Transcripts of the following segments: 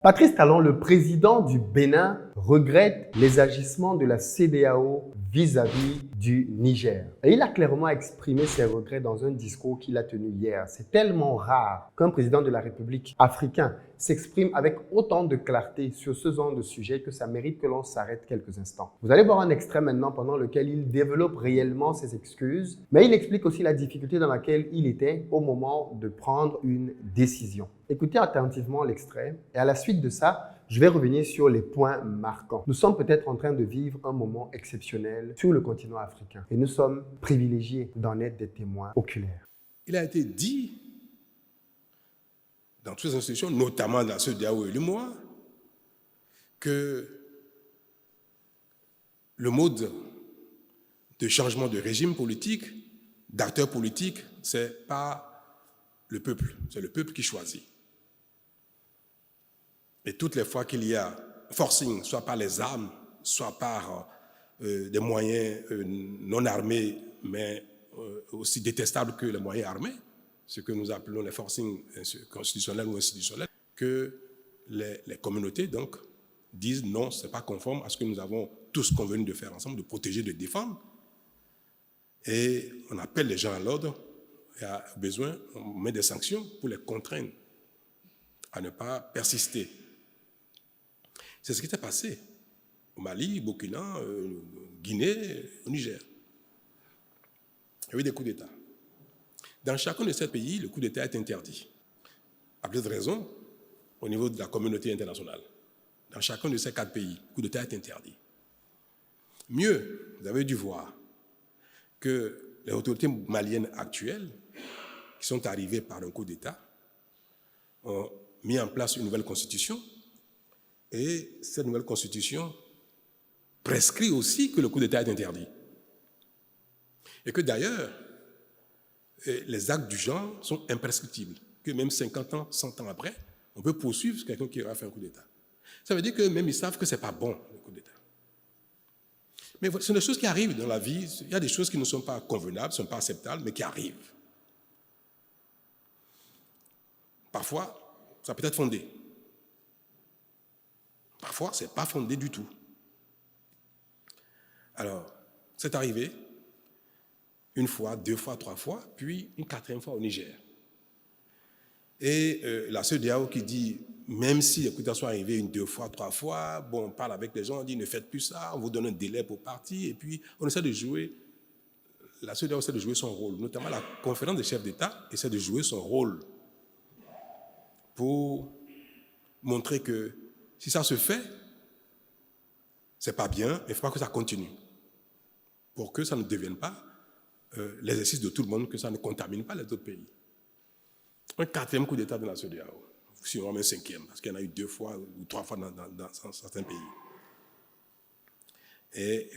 Patrice Talon, le président du Bénin, regrette les agissements de la CEDEAO vis-à-vis du Niger. Et il a clairement exprimé ses regrets dans un discours qu'il a tenu hier. C'est tellement rare qu'un président de la République africain s'exprime avec autant de clarté sur ce genre de sujet que ça mérite que l'on s'arrête quelques instants. Vous allez voir un extrait maintenant pendant lequel il développe réellement ses excuses, mais il explique aussi la difficulté dans laquelle il était au moment de prendre une décision. Écoutez attentivement l'extrait et à la suite de ça, je vais revenir sur les points marquants. Nous sommes peut-être en train de vivre un moment exceptionnel sur le continent africain et nous sommes privilégiés d'en être des témoins oculaires. Il a été dit dans toutes les institutions, notamment dans ceux d'Ao et l'UMOA, que le mode de changement de régime politique, d'acteurs politiques, c'est pas le peuple, c'est le peuple qui choisit. Et toutes les fois qu'il y a forcing, soit par les armes, soit par des moyens non armés, mais aussi détestables que les moyens armés, ce que nous appelons les forcing constitutionnels ou institutionnels, que les communautés donc disent non, ce n'est pas conforme à ce que nous avons tous convenu de faire ensemble, de protéger, de défendre. Et on appelle les gens à l'ordre et à besoin, on met des sanctions pour les contraindre à ne pas persister. C'est ce qui s'est passé au Mali, Burkina, Guinée, au Niger. Il y a eu des coups d'État. Dans chacun de ces pays, le coup d'État est interdit. À plus de raisons, au niveau de la communauté internationale. Dans chacun de ces 4 pays, le coup d'État est interdit. Mieux, vous avez dû voir que les autorités maliennes actuelles, qui sont arrivées par un coup d'État, ont mis en place une nouvelle constitution. Et cette nouvelle constitution prescrit aussi que le coup d'État est interdit. Et que d'ailleurs, les actes du genre sont imprescriptibles. Que même 50 ans, 100 ans après, on peut poursuivre quelqu'un qui aura fait un coup d'État. Ça veut dire que même ils savent que ce n'est pas bon, le coup d'État. Mais ce sont des choses qui arrivent dans la vie. Il y a des choses qui ne sont pas convenables, ne sont pas acceptables, mais qui arrivent. Parfois, ça peut être fondé. Parfois, ce n'est pas fondé du tout. Alors, c'est arrivé une fois, 2 fois, 3 fois, puis une 4e fois au Niger. Et la CEDEAO qui dit, même si les coups d'État sont arrivés 1, 2 fois, 3 fois, bon, on parle avec les gens, on dit ne faites plus ça, on vous donne un délai pour partir, et puis on essaie de jouer, la CEDEAO essaie de jouer son rôle, notamment la conférence des chefs d'État essaie de jouer son rôle pour montrer que si ça se fait, c'est pas bien, mais il ne faut pas que ça continue. Pour que ça ne devienne pas l'exercice de tout le monde, que ça ne contamine pas les autres pays. Un 4e coup d'État de la CEDEAO, si on met un 5e, parce qu'il y en a eu 2 fois ou 3 fois dans certains pays. Et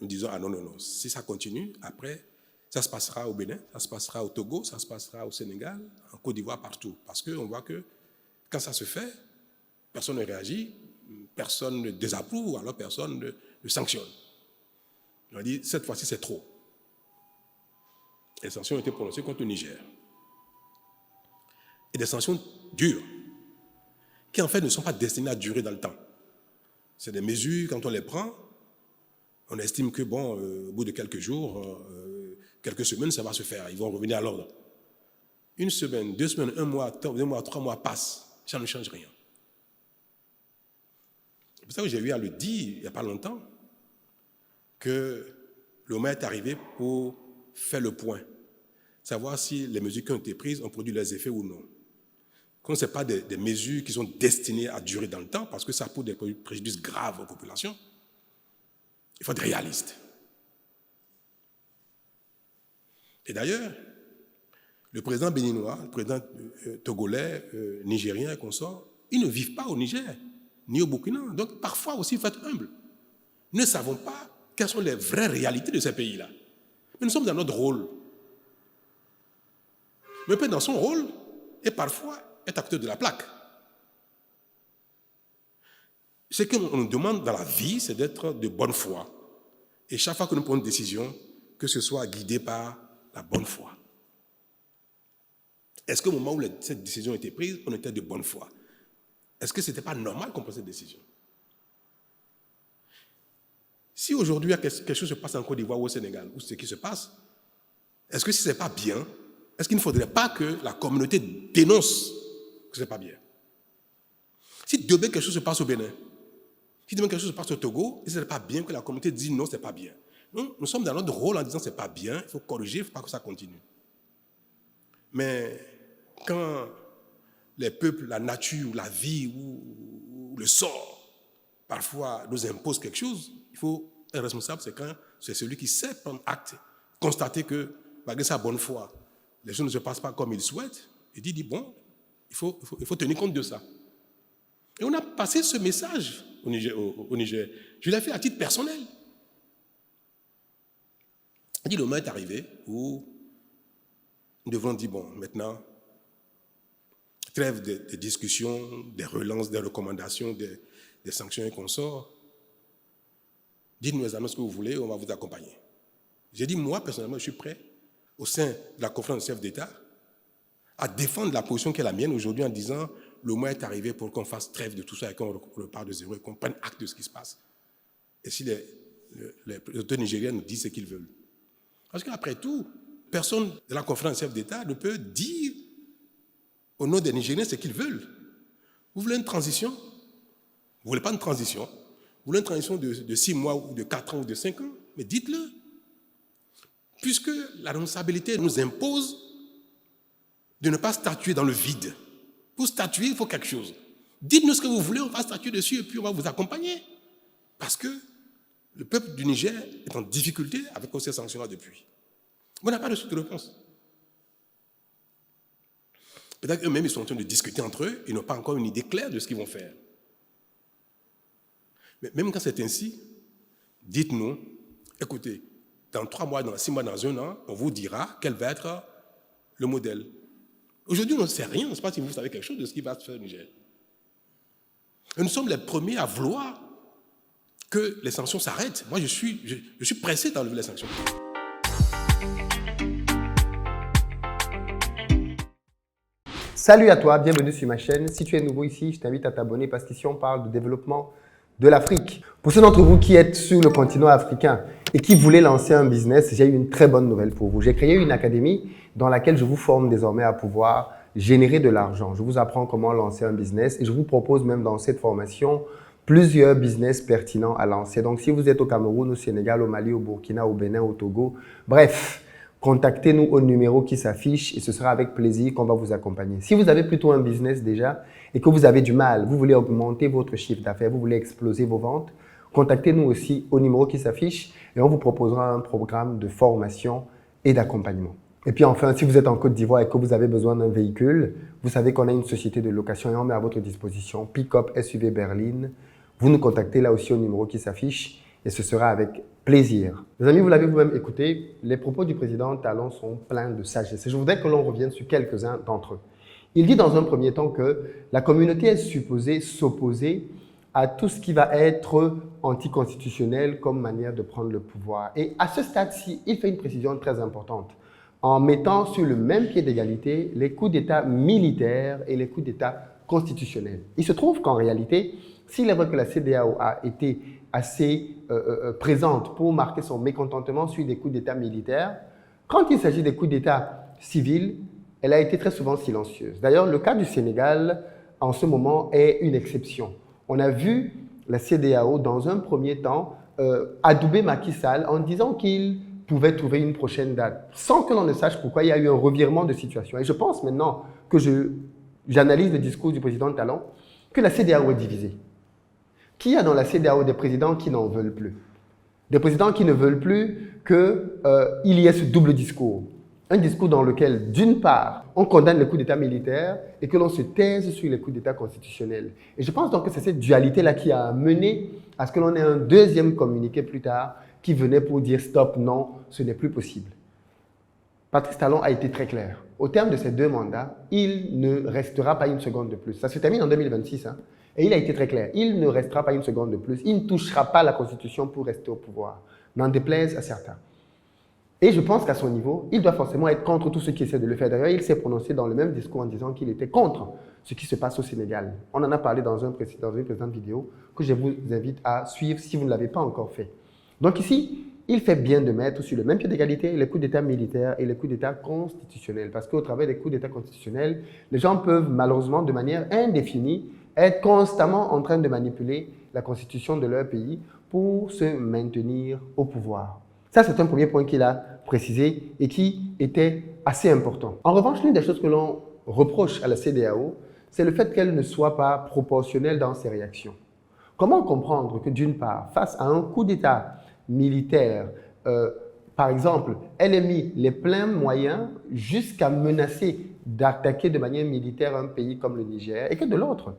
nous disons, ah non, non, non, si ça continue, après, ça se passera au Bénin, ça se passera au Togo, ça se passera au Sénégal, en Côte d'Ivoire, partout. Parce qu'on voit que quand ça se fait, personne ne réagit, personne ne désapprouve, alors personne ne sanctionne. On a dit, cette fois-ci, c'est trop. Les sanctions ont été prononcées contre le Niger. Et des sanctions dures, qui en fait ne sont pas destinées à durer dans le temps. C'est des mesures, quand on les prend, on estime que, bon, au bout de quelques jours, quelques semaines, ça va se faire. Ils vont revenir à l'ordre. 1 semaine, 2 semaines, 1 mois, 2 mois, 3 mois passent. Ça ne change rien. C'est pour ça que j'ai eu à le dire, il n'y a pas longtemps, que le moment est arrivé pour faire le point, savoir si les mesures qui ont été prises ont produit leurs effets ou non. Quand ce n'est pas des mesures qui sont destinées à durer dans le temps, parce que ça pose des préjudices graves aux populations, il faut être réaliste. Et d'ailleurs, le président béninois, le président togolais, nigérien et consorts, ils ne vivent pas au Niger, ni au Burkina. Donc parfois aussi, il faut être humble. Nous ne savons pas quelles sont les vraies réalités de ces pays-là. Mais nous sommes dans notre rôle. Mais peut-être dans son rôle, et parfois est à côté de la plaque. Ce qu'on nous demande dans la vie, c'est d'être de bonne foi. Et chaque fois que nous prenons une décision, que ce soit guidé par la bonne foi. Est-ce qu'au moment où cette décision a été prise, on était de bonne foi? est-ce que ce n'était pas normal qu'on prenne cette décision? Si aujourd'hui quelque chose se passe en Côte d'Ivoire ou au Sénégal, ou ce qui se passe, est-ce que si ce n'est pas bien, est-ce qu'il ne faudrait pas que la communauté dénonce que ce n'est pas bien? Si demain quelque chose se passe au Bénin, si demain quelque chose se passe au Togo, et ce n'est pas bien que la communauté dise non, ce n'est pas bien. Nous sommes dans notre rôle en disant ce n'est pas bien, il faut corriger, il ne faut pas que ça continue. Mais quand les peuples, la nature, la vie ou le sort, parfois nous imposent quelque chose, il faut être responsable, c'est celui qui sait prendre acte, constater que, malgré sa bonne foi, les choses ne se passent pas comme il souhaite, et dit bon, il faut tenir compte de ça. Et on a passé ce message au Niger. Je l'ai fait à titre personnel. Il dit, le moment est arrivé où nous devons dire, bon, maintenant, trêve des discussions, des relances, des recommandations, des sanctions et consorts. Dites-nous les annonces que vous voulez, on va vous accompagner. J'ai dit, moi, personnellement, je suis prêt, au sein de la conférence des chefs d'État, à défendre la position qui est la mienne aujourd'hui en disant, le moment est arrivé pour qu'on fasse trêve de tout ça et qu'on repart de zéro et qu'on prenne acte de ce qui se passe. Et si les autorités nigériennes nous disent ce qu'ils veulent. Parce qu'après tout, personne de la conférence des chefs d'État ne peut dire au nom des Nigériens ce qu'ils veulent. Vous voulez une transition? Vous ne voulez pas une transition? Vous voulez une transition de 6 mois ou de 4 ans ou de 5 ans? Mais dites-le. Puisque la responsabilité nous impose de ne pas statuer dans le vide. Pour statuer, il faut quelque chose. Dites-nous ce que vous voulez, on va statuer dessus et puis on va vous accompagner. Parce que le peuple du Niger est en difficulté avec ces sanctions-là depuis. On n'a pas de réponse. Peut-être qu'eux-mêmes, ils sont en train de discuter entre eux, ils n'ont pas encore une idée claire de ce qu'ils vont faire. Mais même quand c'est ainsi, dites-nous, écoutez, dans 3 mois, dans 6 mois, dans 1 an, on vous dira quel va être le modèle. Aujourd'hui, on ne sait rien, je ne sais pas si vous savez quelque chose de ce qui va se faire au Niger. Et nous sommes les premiers à vouloir que les sanctions s'arrêtent. Moi, je suis pressé d'enlever les sanctions. Salut à toi, bienvenue sur ma chaîne. Si tu es nouveau ici, je t'invite à t'abonner parce qu'ici, on parle de développement de l'Afrique. Pour ceux d'entre vous qui êtes sur le continent africain et qui voulaient lancer un business, j'ai une très bonne nouvelle pour vous. J'ai créé une académie dans laquelle je vous forme désormais à pouvoir générer de l'argent. Je vous apprends comment lancer un business et je vous propose même dans cette formation plusieurs business pertinents à lancer. Donc, si vous êtes au Cameroun, au Sénégal, au Mali, au Burkina, au Bénin, au Togo, bref, contactez-nous au numéro qui s'affiche et ce sera avec plaisir qu'on va vous accompagner. Si vous avez plutôt un business déjà et que vous avez du mal, vous voulez augmenter votre chiffre d'affaires, vous voulez exploser vos ventes, contactez-nous aussi au numéro qui s'affiche et on vous proposera un programme de formation et d'accompagnement. Et puis enfin, si vous êtes en Côte d'Ivoire et que vous avez besoin d'un véhicule, vous savez qu'on a une société de location et on met à votre disposition Pick-up SUV Berline. Vous nous contactez là aussi au numéro qui s'affiche et ce sera avec plaisir. Les amis, vous l'avez vous-même écouté, les propos du président Talon sont pleins de sagesse. Et je voudrais que l'on revienne sur quelques-uns d'entre eux. Il dit dans un premier temps que la communauté est supposée s'opposer à tout ce qui va être anticonstitutionnel comme manière de prendre le pouvoir. Et à ce stade-ci, il fait une précision très importante en mettant sur le même pied d'égalité les coups d'État militaires et les coups d'État constitutionnels. Il se trouve qu'en réalité, s'il est vrai que la CEDEAO a été assez présente pour marquer son mécontentement sur des coups d'État militaires, quand il s'agit des coups d'État civils, elle a été très souvent silencieuse. D'ailleurs, le cas du Sénégal, en ce moment, est une exception. On a vu la CEDEAO, dans un premier temps, adouber Macky Sall en disant qu'il pouvait trouver une prochaine date, sans que l'on ne sache pourquoi il y a eu un revirement de situation. Et je pense maintenant que j'analyse le discours du président Talon, que la CEDEAO est divisée. Qu'il y a dans la CEDEAO des présidents qui n'en veulent plus. Des présidents qui ne veulent plus qu'il y ait ce double discours. Un discours dans lequel, d'une part, on condamne les coups d'État militaires et que l'on se taise sur les coups d'État constitutionnels. Et je pense donc que c'est cette dualité-là qui a mené à ce que l'on ait un deuxième communiqué plus tard qui venait pour dire stop, non, ce n'est plus possible. Patrice Talon a été très clair. Au terme de ces 2 mandats, il ne restera pas une seconde de plus. Ça se termine en 2026. Et il a été très clair. Il ne restera pas une seconde de plus. Il ne touchera pas la Constitution pour rester au pouvoir. N'en déplaise à certains. Et je pense qu'à son niveau, il doit forcément être contre tous ceux qui essaient de le faire. D'ailleurs, il s'est prononcé dans le même discours en disant qu'il était contre ce qui se passe au Sénégal. On en a parlé dans une précédente vidéo que je vous invite à suivre si vous ne l'avez pas encore fait. Donc ici, il fait bien de mettre sur le même pied d'égalité les coups d'État militaires et les coups d'État constitutionnels. Parce qu'au travers des coups d'État constitutionnels, les gens peuvent malheureusement de manière indéfinie être constamment en train de manipuler la constitution de leur pays pour se maintenir au pouvoir. Ça, c'est un premier point qu'il a précisé et qui était assez important. En revanche, l'une des choses que l'on reproche à la CEDEAO, c'est le fait qu'elle ne soit pas proportionnelle dans ses réactions. Comment comprendre que d'une part, face à un coup d'État militaire, par exemple, elle ait mis les pleins moyens jusqu'à menacer d'attaquer de manière militaire un pays comme le Niger, et que de l'autre,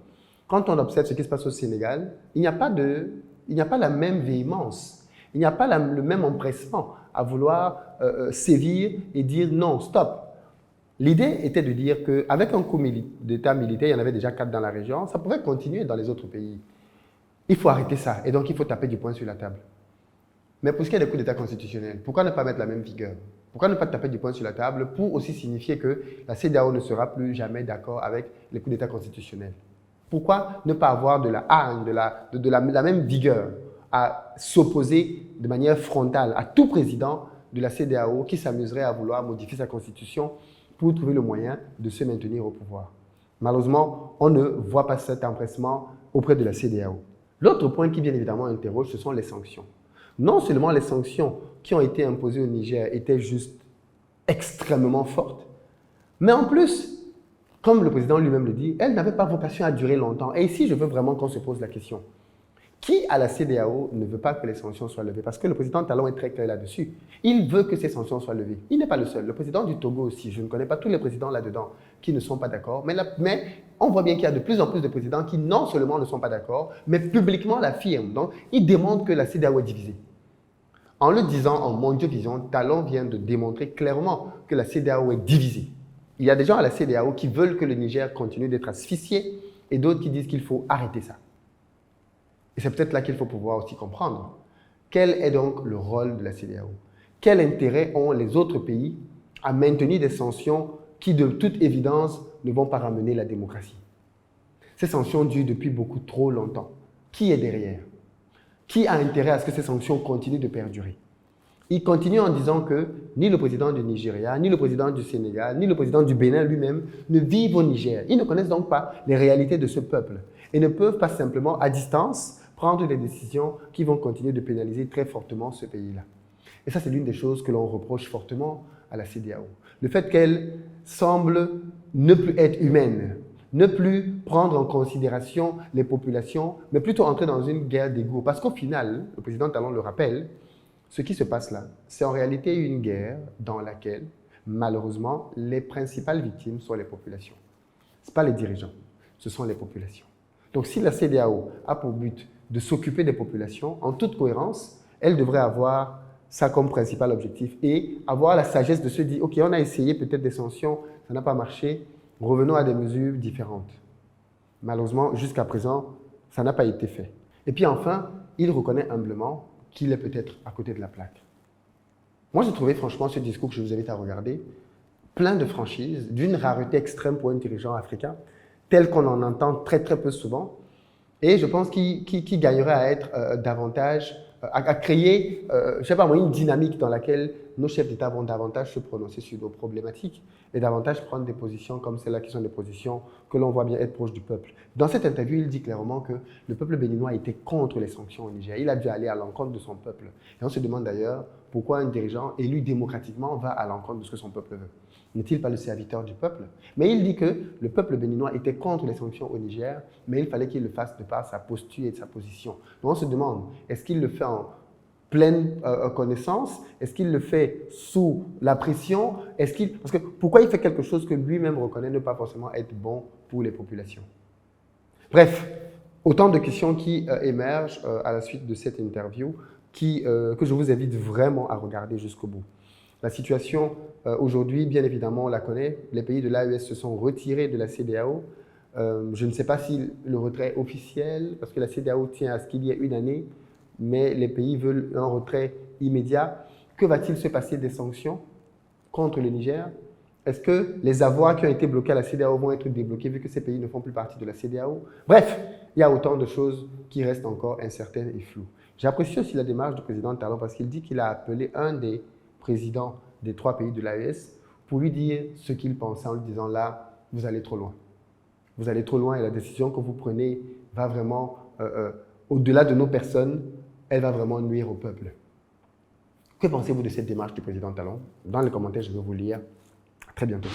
quand on observe ce qui se passe au Sénégal, il n'y a pas la même véhémence. Il n'y a pas le même empressement à vouloir sévir et dire non, stop. L'idée était de dire qu'avec un coup d'État militaire, il y en avait déjà 4 dans la région, ça pouvait continuer dans les autres pays. Il faut arrêter ça et donc il faut taper du poing sur la table. Mais pour ce qui est des coups d'État constitutionnels, pourquoi ne pas mettre la même vigueur? Pourquoi ne pas taper du poing sur la table pour aussi signifier que la CEDEAO ne sera plus jamais d'accord avec les coups d'État constitutionnels? Pourquoi ne pas avoir de la hargne, la même vigueur à s'opposer de manière frontale à tout président de la CEDEAO qui s'amuserait à vouloir modifier sa constitution pour trouver le moyen de se maintenir au pouvoir? Malheureusement, on ne voit pas cet empressement auprès de la CEDEAO. L'autre point qui bien évidemment interroge, ce sont les sanctions. Non seulement les sanctions qui ont été imposées au Niger étaient juste extrêmement fortes, mais en plus, comme le président lui-même le dit, elles n'avaient pas vocation à durer longtemps. Et ici, je veux vraiment qu'on se pose la question. Qui à la CEDEAO ne veut pas que les sanctions soient levées? Parce que le président Talon est très clair là-dessus. Il veut que ces sanctions soient levées. Il n'est pas le seul. Le président du Togo aussi, je ne connais pas tous les présidents là-dedans qui ne sont pas d'accord. Mais on voit bien qu'il y a de plus en plus de présidents qui non seulement ne sont pas d'accord, mais publiquement l'affirment. Donc, ils démontrent que la CEDEAO est divisée. En le disant en Mondiovision, Talon vient de démontrer clairement que la CEDEAO est divisée. Il y a des gens à la CEDEAO qui veulent que le Niger continue d'être asphyxié et d'autres qui disent qu'il faut arrêter ça. Et c'est peut-être là qu'il faut pouvoir aussi comprendre. Quel est donc le rôle de la CEDEAO? Quel intérêt ont les autres pays à maintenir des sanctions qui, de toute évidence, ne vont pas ramener la démocratie? Ces sanctions durent depuis beaucoup trop longtemps. Qui est derrière? Qui a intérêt à ce que ces sanctions continuent de perdurer? Il continue en disant que ni le président du Nigeria, ni le président du Sénégal, ni le président du Bénin lui-même ne vivent au Niger. Ils ne connaissent donc pas les réalités de ce peuple et ne peuvent pas simplement, à distance, prendre des décisions qui vont continuer de pénaliser très fortement ce pays-là. Et ça, c'est l'une des choses que l'on reproche fortement à la CEDEAO. Le fait qu'elle semble ne plus être humaine, ne plus prendre en considération les populations, mais plutôt entrer dans une guerre d'ego. Parce qu'au final, le président Talon le rappelle, ce qui se passe là, c'est en réalité une guerre dans laquelle, malheureusement, les principales victimes sont les populations. Ce ne sont pas les dirigeants, ce sont les populations. Donc si la CEDEAO a pour but de s'occuper des populations, en toute cohérence, elle devrait avoir ça comme principal objectif et avoir la sagesse de se dire, OK, on a essayé peut-être des sanctions, ça n'a pas marché, revenons à des mesures différentes. Malheureusement, jusqu'à présent, ça n'a pas été fait. Et puis enfin, il reconnaît humblement qu'il est peut-être à côté de la plaque. Moi, j'ai trouvé franchement ce discours que je vous invite à regarder, plein de franchise, d'une rareté extrême pour un dirigeant africain, tel qu'on en entend très très peu souvent. Et je pense qu'il gagnerait à être davantage, à créer, je ne sais pas moi, une dynamique dans laquelle nos chefs d'État vont davantage se prononcer sur nos problématiques et davantage prendre des positions comme celles-là qui sont des positions que l'on voit bien être proches du peuple. Dans cette interview, il dit clairement que le peuple béninois était contre les sanctions au Niger. Il a dû aller à l'encontre de son peuple. Et on se demande d'ailleurs pourquoi un dirigeant élu démocratiquement va à l'encontre de ce que son peuple veut. N'est-il pas le serviteur du peuple? Mais il dit que le peuple béninois était contre les sanctions au Niger, mais il fallait qu'il le fasse de par sa posture et de sa position. Donc on se demande, est-ce qu'il le fait en pleine connaissance? Est-ce qu'il le fait sous la pression? Parce que pourquoi il fait quelque chose que lui-même reconnaît ne pas forcément être bon pour les populations? Bref, autant de questions qui émergent à la suite de cette interview que je vous invite vraiment à regarder jusqu'au bout. La situation aujourd'hui, bien évidemment, on la connaît. Les pays de l'AES se sont retirés de la CEDEAO. Je ne sais pas si le retrait est officiel, parce que la CEDEAO tient à ce qu'il y ait une année, mais les pays veulent un retrait immédiat. Que va-t-il se passer des sanctions contre le Niger? Est-ce que les avoirs qui ont été bloqués à la CEDEAO vont être débloqués vu que ces pays ne font plus partie de la CEDEAO? Bref, il y a autant de choses qui restent encore incertaines et floues. J'apprécie aussi la démarche du président Talon parce qu'il dit qu'il a appelé un des présidents des 3 pays de l'AES pour lui dire ce qu'il pensait en lui disant là, vous allez trop loin. Vous allez trop loin et la décision que vous prenez va vraiment, au-delà de nos personnes, elle va vraiment nuire au peuple. Que pensez-vous de cette démarche du président Talon? Dans les commentaires, je vais vous lire. À très bientôt.